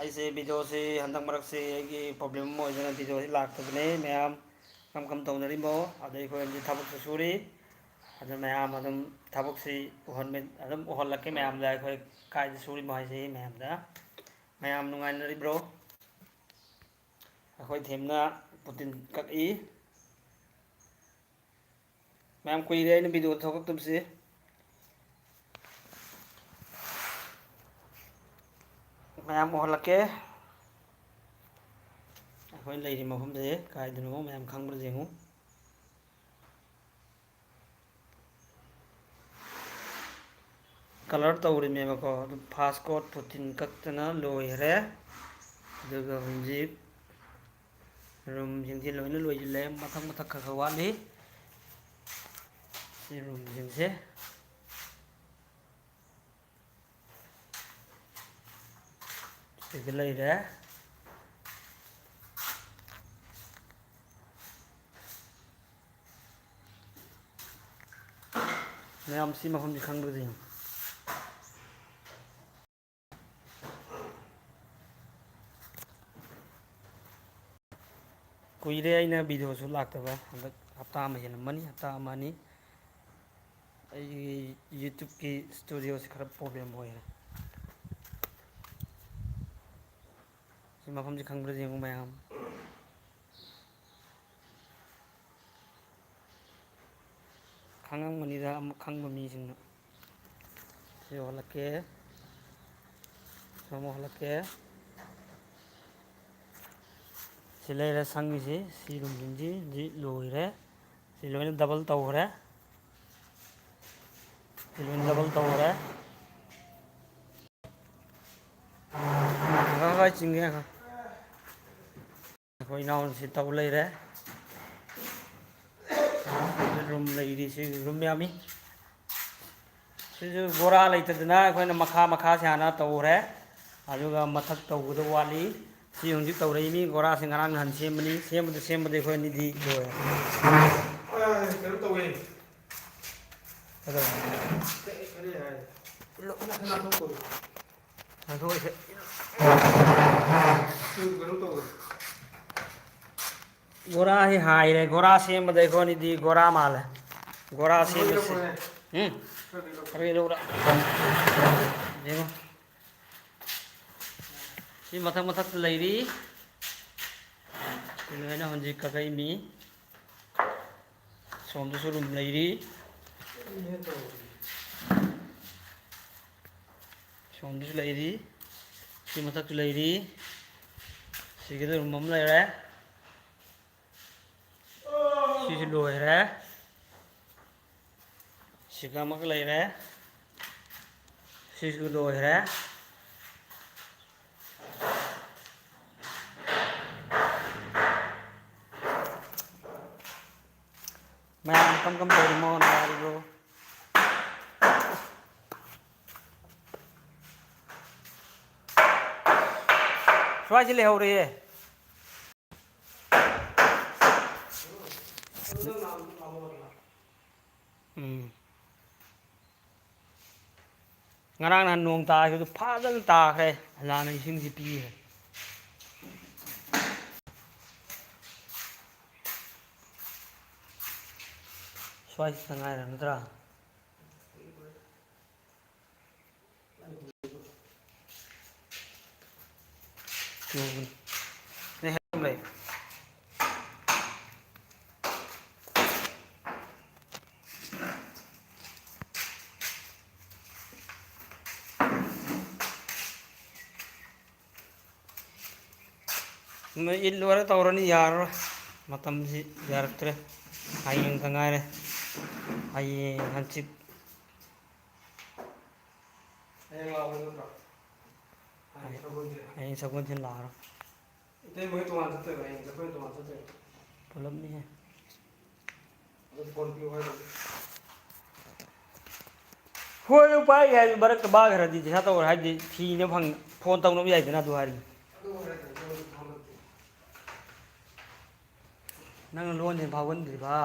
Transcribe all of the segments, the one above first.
ऐसे वीडियो से हंदक मरक से प्रॉब्लम होजना वीडियो से लाक्तबने मैम कम तौनरीमो अदई कोई थबक सूरी अदम मैम अदम थबक से उहलके मैम दा कोई काय सूरी माइसे मैम दा मैम नुंगाइनरिब्रो अखोई थेमना पुतिन कई मैम कुछ वीडियो थोक तुमसे मैम उहलके अखोई लेरी मफम से कायदनो मैम खंगब्र जेंगु कलर तौरीमेको फास्ट कोड पुतिन कक्तना लोयरे अदुगा हुंजिक रूम जिंगसे लोइना लोइले मथक मथक खवाली सी रूम जिंगसे सिगलैरे मैम सी मफम खंगब्र जेंगु कुइरे आइना वीडियो सु लाक्तबा हंदक हफ्ता अमा हेलमनी हफ्ता अमानी यूट्यूब की स्टूडियो से खरा प्रॉब्लम होय मफम से खंगब्र जेंगु मैम खंगमनीदा खंगब मीसिंगना से हलके सोम हलके सिलेरे संगी सी रूम जिंजी जी लोइरे सी लोइना डबल तौरे सी लोइना डबल तौरे गा चिंगे अखोई नाउ से तौ लेरे रूम लेरी से रूम यामी सिजु बोरा लेतदना अखोइना मखा मखा से आना तौरे अदुगा मथक तौगद वाली सी हुंजिक तौरैमी गोरा से ngरang han semani semबदे अखोइ निदि लोय करो तौए अदो अरे हाय लो ना तो अखो से करो तौए गोरा ही हाय रे गोरा semबदे अखो निदि गोरा माल गोरा सेमसे अरे लोरा देखो सी मथक मथक लेरी इनना हंजी कगई मी सोमदसु रूम लेरी सोमदसु लेरी सी मथक लेरी सिगद रूम हम लेरे सी लोयरे सिगामक लेरे सी लोयरे मैम कम तौरीमो नारिब्रो स्वाई से लेहौरे ngरang नहान नोंग ताखिबदु फाजन ताखरे लाना इसिंगसि पीहे स्वाई से तंगाइरा नत्रा ने हम ले मैं इन लोरे तौरनी यार मतम से यारक्तरे हाइंग तंगाइरे हाइंग हंचिक हाइंग सगुन थिन लारो इते मोय तोमान सते हाइंग सगुन तोमान सते पुलम नहीं है होय उपाय है बरक बाग हरदी जसा तो हाइदि थी ने फंग फोन तौनो याइदना दुहारी नंग लोन हे भावनद्रिबा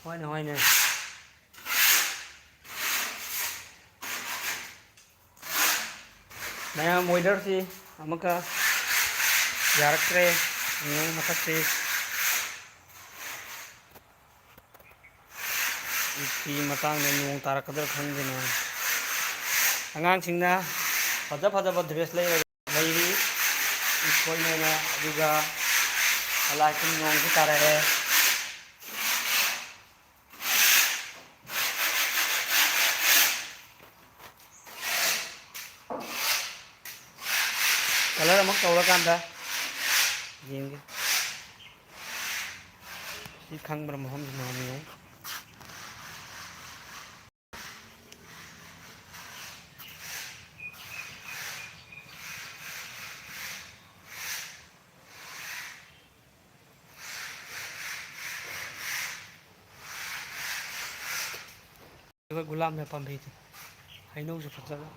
होयने होयने मैम वेदर से अमुका यारक्रे मथक से ꯐꯤ ꯃꯇꯥꯡꯗ ꯅꯣꯡ ꯇꯥꯔꯛꯀꯗ꯭ꯔꯥ ꯈꯪꯗꯦꯅ ꯑꯉꯥꯡꯁꯤꯡꯅ ꯐꯖ ꯐꯖꯕ ꯗ꯭ꯔꯦꯁ ꯂꯩꯔꯤ ꯏꯁꯄꯣꯏꯅ ꯑꯗꯨꯒ ꯍꯂꯥꯏꯀꯨꯝ ꯅꯣꯡꯁꯨ ꯇꯥꯔꯛꯑꯦ ꯀꯂꯔ ꯑꯃꯨꯛ ꯇꯧꯔꯀꯥꯟꯗ ꯌꯦꯡꯒꯦ ꯁꯤ ꯈꯪꯕ꯭ꯔꯥ ꯃꯐꯝꯁꯤ ꯃꯥꯝꯃꯤ ꯑꯩꯈꯣꯏ ꯒꯨꯂꯥꯞꯅ ꯄꯥꯝꯕꯤꯁꯦ ꯍꯩꯅꯧꯁꯨ ꯐꯖꯕ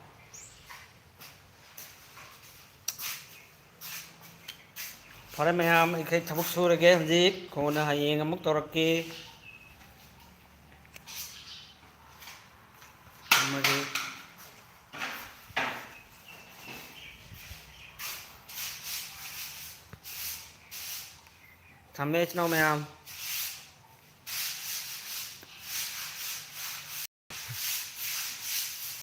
ꯐꯔꯦ ꯃꯌꯥꯝ ꯑꯩꯈꯣꯏ ꯊꯕꯛ ꯁꯨꯔꯒꯦ ꯍꯧꯖꯤꯛ ꯀꯣꯟꯅ ꯍꯌꯦꯡ ꯑꯃꯨꯛ ꯇꯧꯔꯛꯀꯦ थम्मे इचनाओ मैम